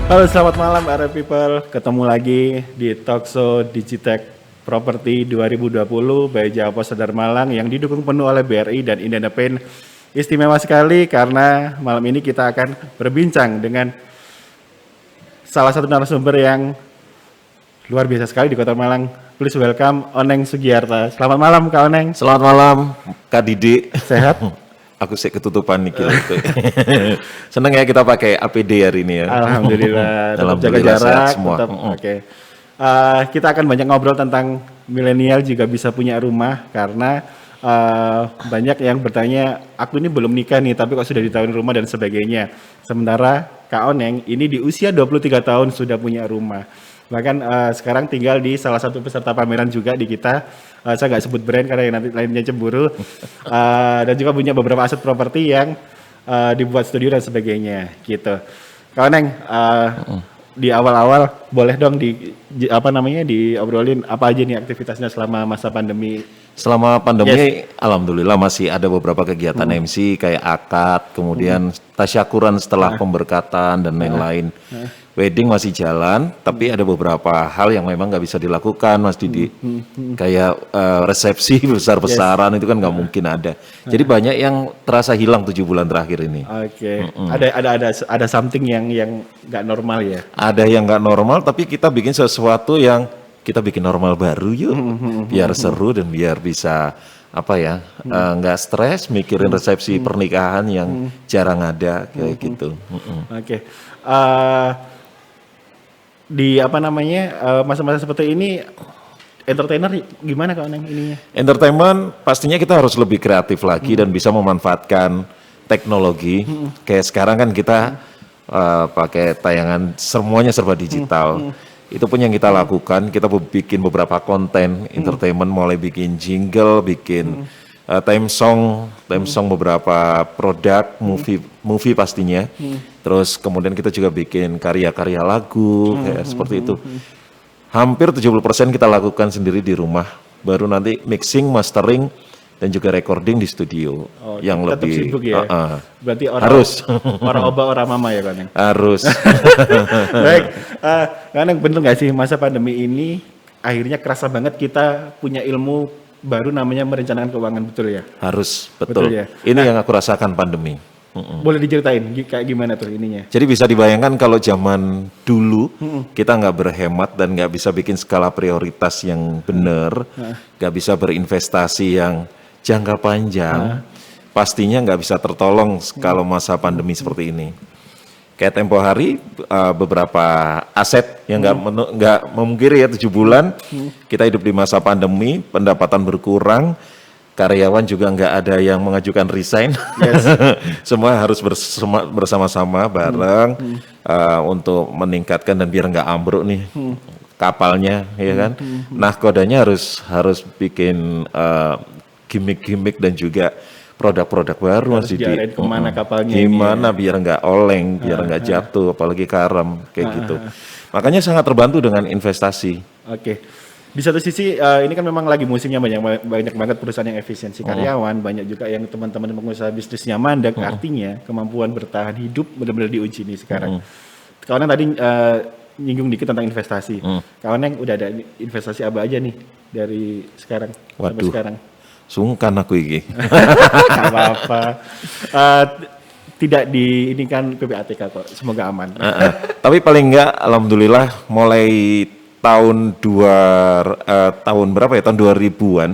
Halo, selamat malam RF People. Ketemu lagi di Talkshow Digitech Property 2020 by Jawa Sadar Malang yang didukung penuh oleh BRI dan Indiana Paint. Istimewa sekali karena malam ini kita akan berbincang dengan salah satu narasumber yang luar biasa sekali di Kota Malang. Please welcome Oneng Sugiarta. Selamat malam Kak Oneng. Selamat malam Kak Didi. Sehat? Aku sih ketutupan nih gitu. Seneng ya kita pakai APD hari ini ya. Alhamdulillah. Tetap jaga jarak. Semua. Oke. Kita akan banyak ngobrol tentang milenial juga bisa punya rumah karena banyak yang bertanya, aku ini belum nikah nih, tapi kok sudah ditawarin rumah dan sebagainya. Sementara Kak Oneng ini di usia 23 tahun sudah punya rumah. Bahkan sekarang tinggal di salah satu peserta pameran juga di kita. Saya nggak sebut brand karena yang nanti lainnya cemburu. Dan juga punya beberapa aset properti yang dibuat studio dan sebagainya gitu. Kak Oneng, di awal-awal boleh dong diobrolin apa aja nih aktivitasnya selama masa pandemi. Selama pandemi, Yes. alhamdulillah masih ada beberapa kegiatan MC kayak akad, kemudian tasyakuran setelah pemberkatan dan lain-lain. Wedding masih jalan, tapi ada beberapa hal yang memang nggak bisa dilakukan, Mas Didi. Kayak resepsi besar-besaran itu kan nggak mungkin ada. Jadi banyak yang terasa hilang 7 bulan terakhir ini. Oke. Ada something yang nggak normal ya. Ada yang nggak normal, tapi kita bikin sesuatu yang kita bikin normal baru yuk, biar seru dan biar bisa nggak stres mikirin resepsi pernikahan yang jarang ada kayak gitu. Oke. Di masa-masa seperti ini entertainer gimana Kak Oneng ininya? Entertainment pastinya kita harus lebih kreatif lagi dan bisa memanfaatkan teknologi. Kayak sekarang kan kita pakai tayangan semuanya serba digital. Itu pun yang kita lakukan, kita bikin beberapa konten entertainment, mulai bikin jingle, bikin theme song beberapa produk, movie pastinya. Terus kemudian kita juga bikin karya-karya lagu kayak seperti itu. Hampir 70% kita lakukan sendiri di rumah. Baru nanti mixing, mastering dan juga recording di studio yang tetap lebih sibuk ya. Berarti harus orang oba orang mama ya Kak Oneng. harus. Baik, Kak Oneng bener nggak sih masa pandemi ini akhirnya kerasa banget kita punya ilmu baru namanya merencanakan keuangan, betul ya? Harus, betul. Betul ya? Ini yang aku rasakan pandemi. Boleh diceritain kayak gimana tuh ininya? Jadi bisa dibayangkan kalau zaman dulu kita nggak berhemat dan nggak bisa bikin skala prioritas yang benar, nggak bisa berinvestasi yang jangka panjang, pastinya nggak bisa tertolong kalau masa pandemi seperti ini. Kayak tempo hari beberapa aset yang nggak memungkiri ya 7 bulan kita hidup di masa pandemi, pendapatan berkurang, karyawan juga nggak ada yang mengajukan resign. Yes. Semua harus bersama-sama bareng untuk meningkatkan dan biar nggak ambruk nih kapalnya, ya kan. Nah kodanya harus bikin gimmick-gimmick dan juga produk-produk baru Harus Mas Didi. diarahin kemana kapalnya ini Gimana biar nggak oleng, biar nggak jatuh, apalagi karam kayak gitu. Makanya sangat terbantu dengan investasi. Oke. Di satu sisi ini kan memang lagi musimnya banyak banget perusahaan yang efisiensi karyawan, banyak juga yang teman-teman pengusaha bisnisnya mandek, artinya kemampuan bertahan hidup benar-benar diuji nih sekarang. Kawan tadi nyinggung dikit tentang investasi. Kawan yang udah ada investasi apa aja nih dari sekarang sampai Waduh. sekarang? Sungkan aku ini. Gak apa-apa. Tidak di ini kan PPATK kok, semoga aman. Tapi paling enggak alhamdulillah mulai tahun berapa ya? Tahun 2000-an.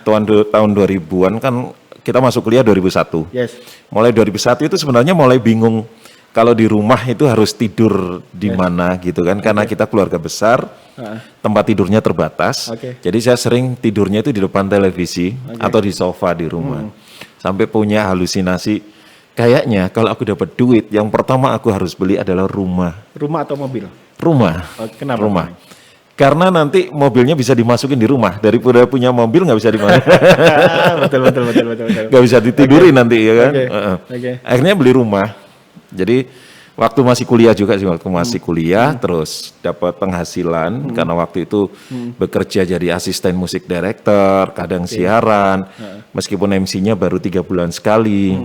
Tahun 2000-an kan kita masuk kuliah 2001. Yes. Mulai 2001 itu sebenarnya mulai bingung kalau di rumah itu harus tidur di mana gitu kan, karena kita keluarga besar, tempat tidurnya terbatas. Jadi saya sering tidurnya itu di depan televisi atau di sofa di rumah. Sampai punya halusinasi, kayaknya kalau aku dapat duit, yang pertama aku harus beli adalah rumah. Rumah atau mobil? Rumah. Kenapa? Rumah. Karena nanti mobilnya bisa dimasukin di rumah, daripada punya mobil nggak bisa dimasukin. betul. Nggak bisa ditidurin nanti ya kan. Oke. Akhirnya beli rumah. Jadi waktu masih kuliah juga sih, waktu masih kuliah terus dapat penghasilan karena waktu itu bekerja jadi asisten musik director, kadang siaran, meskipun MC-nya baru 3 bulan sekali.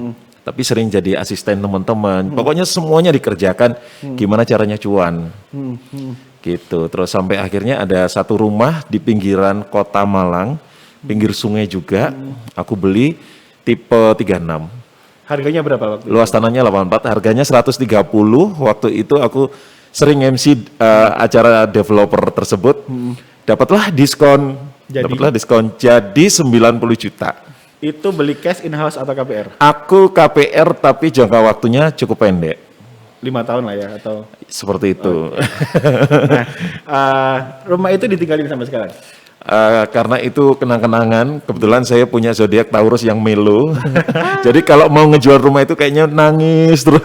tapi sering jadi asisten teman-teman. Pokoknya semuanya dikerjakan gimana caranya cuan. Gitu. Terus sampai akhirnya ada satu rumah di pinggiran kota Malang, pinggir sungai juga. Aku beli tipe 36. Harganya berapa waktu itu? Luas tanahnya 84, harganya 130. Waktu itu aku sering MC acara developer tersebut. Dapatlah diskon. Jadi 90 juta. Itu beli cash in-house atau KPR? Aku KPR tapi jangka waktunya cukup pendek. 5 tahun lah ya atau? Seperti itu. Nah, rumah itu ditinggalin sampai sekarang? Karena itu kenang-kenangan, kebetulan saya punya zodiak Taurus yang melo. Jadi kalau mau ngejual rumah itu kayaknya nangis terus.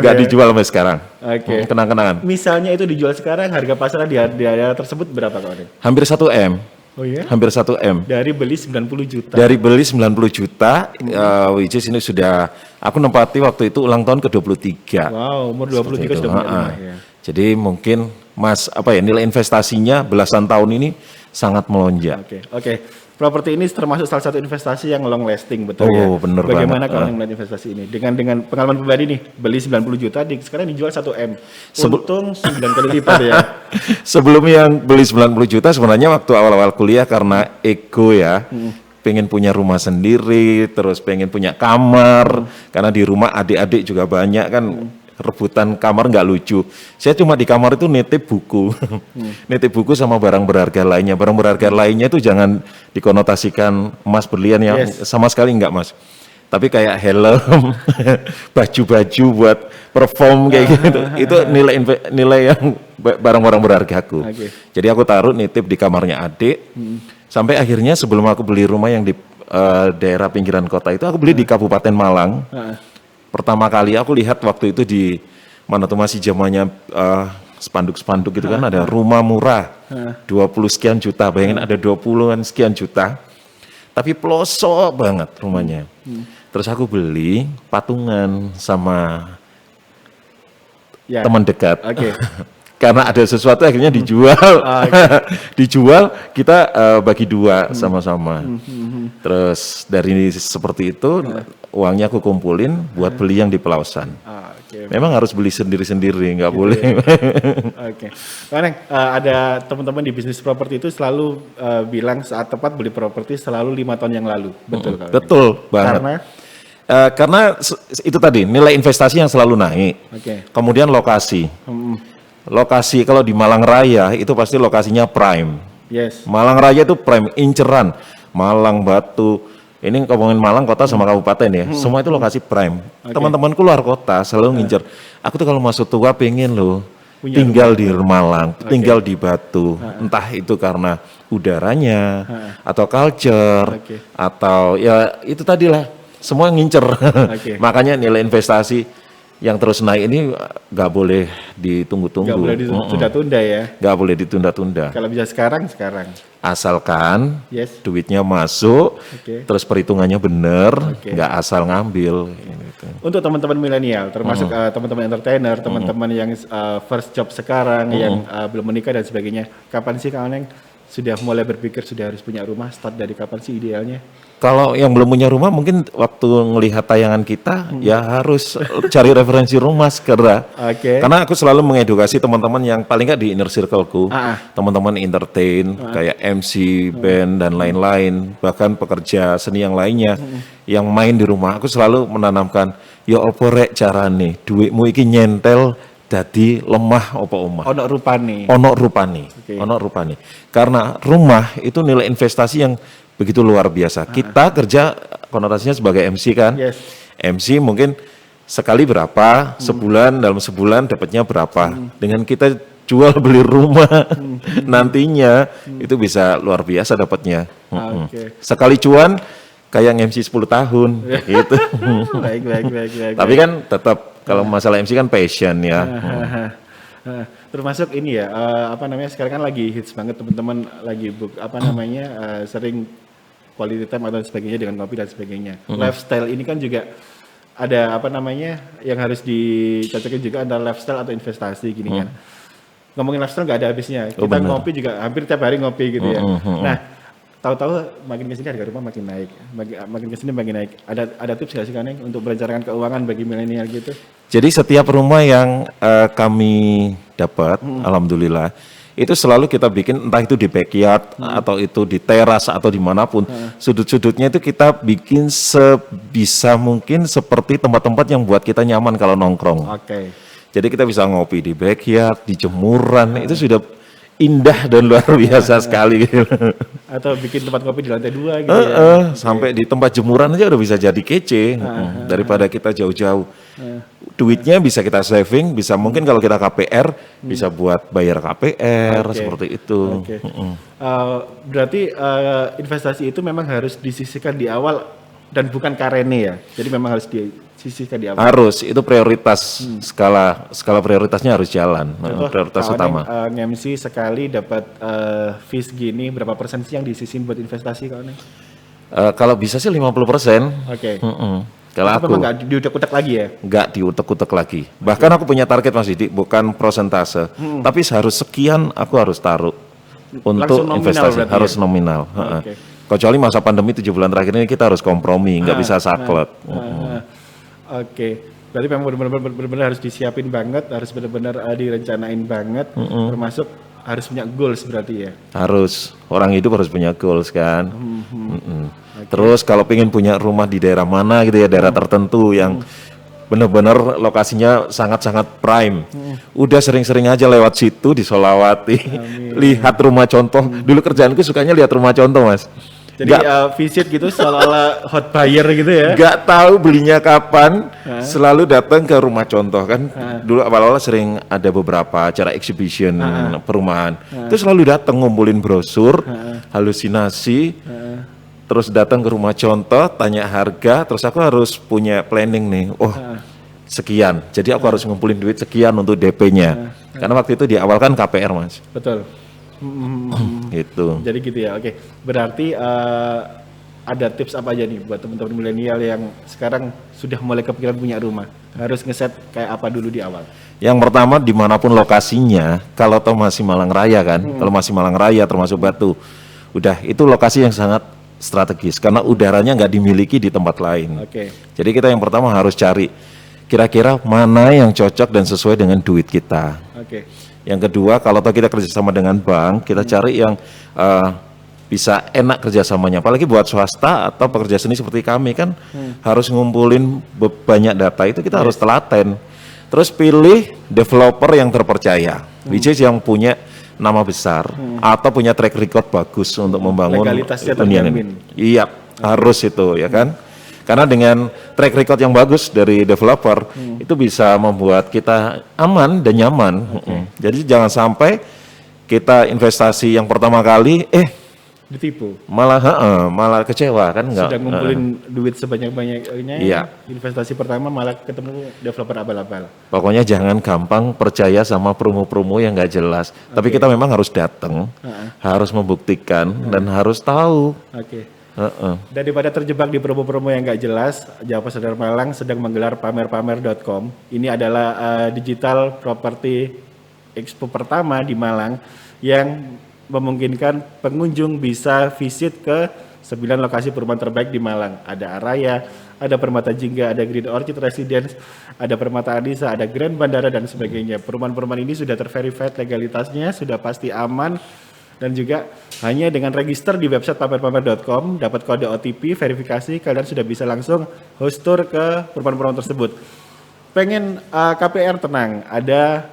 Nggak dijual sampai sekarang. Oke. Kenang-kenangan. Misalnya itu dijual sekarang, harga pasar di area tersebut berapa kawan? Hampir 1 M. Oh iya? Hampir 1 M. Dari beli 90 juta. Dari beli 90 juta, which is ini sudah, aku nempati waktu itu ulang tahun ke-23. Wow, umur 23 sudah punya rumah ya. Jadi mungkin Mas, nilai investasinya belasan tahun ini sangat melonjak. Oke. Properti ini termasuk salah satu investasi yang long lasting, betul ya? Oh, bener Bagaimana banget. kalau melihat investasi ini? Dengan pengalaman pribadi nih, beli 90 juta, sekarang dijual 1 M. Untung 9 kali lipat ya. Sebelum yang beli 90 juta sebenarnya waktu awal-awal kuliah karena ego ya. Pengen punya rumah sendiri, terus pengen punya kamar. Karena di rumah adik-adik juga banyak kan. Rebutan kamar nggak lucu. Saya cuma di kamar itu nitip buku. Nitip buku sama barang berharga lainnya. Barang berharga lainnya itu jangan dikonotasikan emas berlian ya. Sama sekali nggak, Mas. Tapi kayak helm, baju-baju buat perform kayak gitu. Itu nilai yang barang-barang berhargaku. Jadi aku taruh nitip di kamarnya adik. Sampai akhirnya sebelum aku beli rumah yang di daerah pinggiran kota itu, aku beli di Kabupaten Malang. Pertama kali aku lihat waktu itu di mana tuh masih zamannya spanduk-spanduk gitu kan ada rumah murah 20 sekian juta, bayangin ada 20-an sekian juta tapi pelosok banget rumahnya. Terus aku beli patungan sama teman dekat. Karena ada sesuatu akhirnya dijual. Dijual, kita bagi dua sama-sama. Terus dari seperti itu uangnya aku kumpulin buat beli yang di Pelausan. Memang harus beli sendiri-sendiri, nggak boleh. Karena ada teman-teman di bisnis properti itu selalu bilang saat tepat beli properti selalu 5 tahun yang lalu. Betul kan? Betul banget. Karena itu tadi nilai investasi yang selalu naik. Kemudian lokasi. Lokasi kalau di Malang Raya itu pasti lokasinya prime. Malang Raya itu prime, inceran. Malang, Batu. Ini ngomongin Malang kota sama kabupaten ya. Semua itu lokasi prime. Teman-temanku luar kota selalu ngincer. Aku tuh kalau masuk tua pengen loh tinggal di Malang, tinggal di Batu. Entah itu karena udaranya atau culture atau ya itu tadilah semua ngincer. Makanya nilai investasi yang terus naik ini nggak boleh ditunggu-tunggu. Nggak boleh ditunda-tunda ya? Nggak boleh ditunda-tunda. Kalau bisa sekarang. Asalkan duitnya masuk, terus perhitungannya bener, nggak asal ngambil. Gitu. Untuk teman-teman milenial, termasuk teman-teman entertainer, teman-teman yang first job sekarang, yang belum menikah dan sebagainya, kapan sih Kak Oneng sudah mulai berpikir sudah harus punya rumah? Start dari kapan sih idealnya? Kalau yang belum punya rumah mungkin waktu ngelihat tayangan kita ya harus cari referensi rumah segera. Karena aku selalu mengedukasi teman-teman yang paling nggak di inner circleku, teman-teman entertain kayak MC, band dan lain-lain, bahkan pekerja seni yang lainnya yang main di rumah. Aku selalu menanamkan ya opo rek carane duitmu iki nyentel dadi lemah opo omah. Ono rupane. Karena rumah itu nilai investasi yang begitu luar biasa. Kita kerja konotasinya sebagai MC kan. MC mungkin sekali berapa, dalam sebulan dapatnya berapa. Dengan kita jual beli rumah nantinya itu bisa luar biasa dapatnya. Sekali cuan kayak MC 10 tahun gitu. Baik. Tapi kan tetap kalau masalah MC kan passion ya. Termasuk ini ya, sekarang kan lagi hits banget teman-teman lagi sering quality time atau sebagainya dengan kopi dan sebagainya. Lifestyle ini kan juga ada yang harus dicocokin juga antara lifestyle atau investasi gini kan. Ngomongin lifestyle nggak ada habisnya. Kita ngopi juga hampir tiap hari ngopi gitu ya. Nah, tahu-tahu makin kesini harga rumah makin naik, makin kesini makin naik. Ada tips nggak sih Kak Neng untuk merencanakan keuangan bagi milenial gitu? Jadi setiap rumah yang kami dapat, alhamdulillah, itu selalu kita bikin entah itu di backyard atau itu di teras atau dimanapun, sudut-sudutnya itu kita bikin sebisa mungkin seperti tempat-tempat yang buat kita nyaman kalau nongkrong. Oke. Jadi kita bisa ngopi di backyard, di jemuran, itu sudah indah dan luar biasa sekali gitu. Atau bikin tempat kopi di lantai 2 gitu ya. Sampai di tempat jemuran aja udah bisa jadi kece daripada kita jauh-jauh. Duitnya bisa kita saving, bisa mungkin kalau kita KPR bisa buat bayar KPR seperti itu. Oke. Berarti investasi itu memang harus disisihkan di awal dan bukan karene ya. Jadi memang harus disisihkan di awal. Harus, itu prioritas skala prioritasnya harus jalan. Prioritas utama. Nge-MC sekali dapat fees gini, berapa persen sih yang disisihin buat investasi Kak Neng? Kalau bisa sih 50%. Oke. Kalau Itu aku memang nggak diutak-utak lagi ya? nggak diutek-utek lagi. Bahkan aku punya target Mas Didi, bukan persentase, tapi seharus sekian aku harus taruh untuk Langsung nominal investasi, berarti harus ya? nominal. Oke. Kecuali masa pandemi 7 bulan terakhir ini kita harus kompromi, nggak bisa saklek. Oke. Berarti memang benar-benar harus disiapin banget, harus benar-benar direncanain banget, termasuk harus punya goals berarti ya? Harus, orang hidup harus punya goals kan. Terus kalau pengen punya rumah di daerah mana gitu ya, daerah tertentu yang benar-benar lokasinya sangat-sangat prime. Udah sering-sering aja lewat situ di Solawati, lihat rumah contoh. Dulu kerjaanku sukanya lihat rumah contoh Mas. Jadi visit gitu seolah-olah hot buyer gitu ya? Gak tahu belinya kapan, selalu datang ke rumah contoh kan. Dulu awal-awal sering ada beberapa acara exhibition perumahan. Itu selalu datang ngumpulin brosur, halusinasi, terus datang ke rumah contoh, tanya harga, terus aku harus punya planning nih. Oh, sekian. Jadi aku harus ngumpulin duit sekian untuk DP-nya. Karena waktu itu di awal kan KPR Mas. Betul. Gitu. Jadi gitu ya, oke. Berarti ada tips apa aja nih buat teman-teman milenial yang sekarang sudah mulai kepikiran punya rumah? Harus ngeset kayak apa dulu di awal? Yang pertama dimanapun lokasinya, kalau toh masih Malang Raya kan, kalau masih Malang Raya termasuk Batu, udah itu lokasi yang sangat strategis karena udaranya nggak dimiliki di tempat lain. Oke. Jadi kita yang pertama harus cari kira-kira mana yang cocok dan sesuai dengan duit kita. Oke. Yang kedua, kalau toh kita kerjasama dengan bank, kita cari yang bisa enak kerjasamanya. Apalagi buat swasta atau pekerja seni seperti kami kan harus ngumpulin banyak data itu kita harus telaten. Terus pilih developer yang terpercaya, which is yang punya nama besar atau punya track record bagus untuk membangun Legalitasnya hunian terjamin. ini. Iya, harus itu ya kan. Karena dengan track record yang bagus dari developer itu bisa membuat kita aman dan nyaman. Jadi jangan sampai kita investasi yang pertama kali Ditipu. malah kecewa kan enggak. Sudah ngumpulin duit sebanyak-banyaknya, Iya. investasi pertama malah ketemu developer abal-abal. Pokoknya jangan gampang percaya sama promo-promo yang nggak jelas. Tapi kita memang harus datang, harus membuktikan dan harus tahu. Oke. Daripada terjebak di promo-promo yang nggak jelas, Jawa Sadar Malang sedang menggelar pamer-pamer.com. Ini adalah digital property expo pertama di Malang yang memungkinkan pengunjung bisa visit ke 9 lokasi perumahan terbaik di Malang. Ada Araya, ada Permata Jingga, ada Green Orchid Residence, ada Permata Anissa, ada Grand Bandara dan sebagainya. Perumahan-perumahan ini sudah terverified legalitasnya, sudah pasti aman. Dan juga hanya dengan register di website pamerpamer.com, dapat kode OTP, verifikasi, kalian sudah bisa langsung host tour ke perumahan-perumahan tersebut. Pengen KPR tenang, ada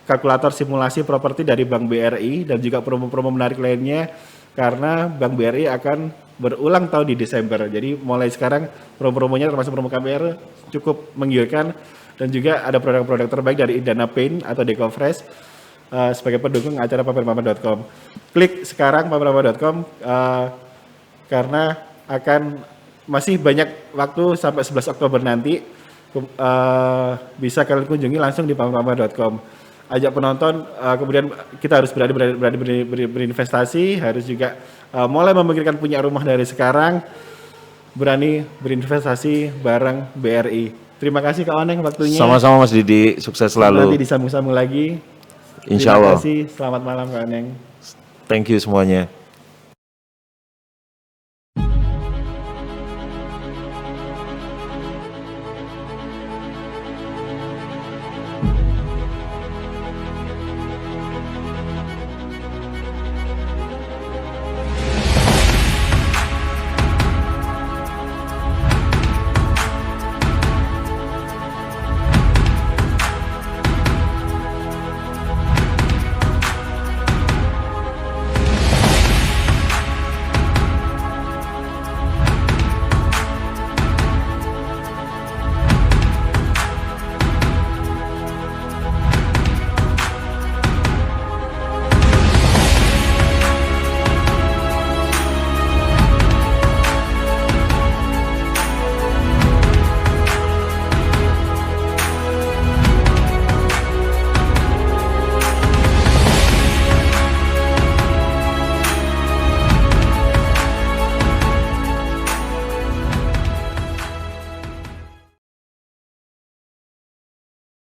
kalkulator simulasi properti dari Bank BRI dan juga promo-promo menarik lainnya karena Bank BRI akan berulang tahun di Desember. Jadi mulai sekarang promo-promonya termasuk promo KPR cukup menggiurkan dan juga ada produk-produk terbaik dari Indana Paint atau Decofresh sebagai pendukung acara pamerpamer.com. Klik sekarang pamerpamer.com karena akan masih banyak waktu sampai 11 Oktober nanti bisa kalian kunjungi langsung di pamerpamer.com. Ajak penonton, kemudian kita harus berani berinvestasi, harus juga mulai memikirkan punya rumah dari sekarang, berani berinvestasi bareng BRI. Terima kasih Kak Oneng waktunya. Sama-sama Mas Didi, sukses selalu. Nanti disambung-sambung lagi. Insya Allah. Terima kasih, selamat malam Kak Oneng. Thank you semuanya.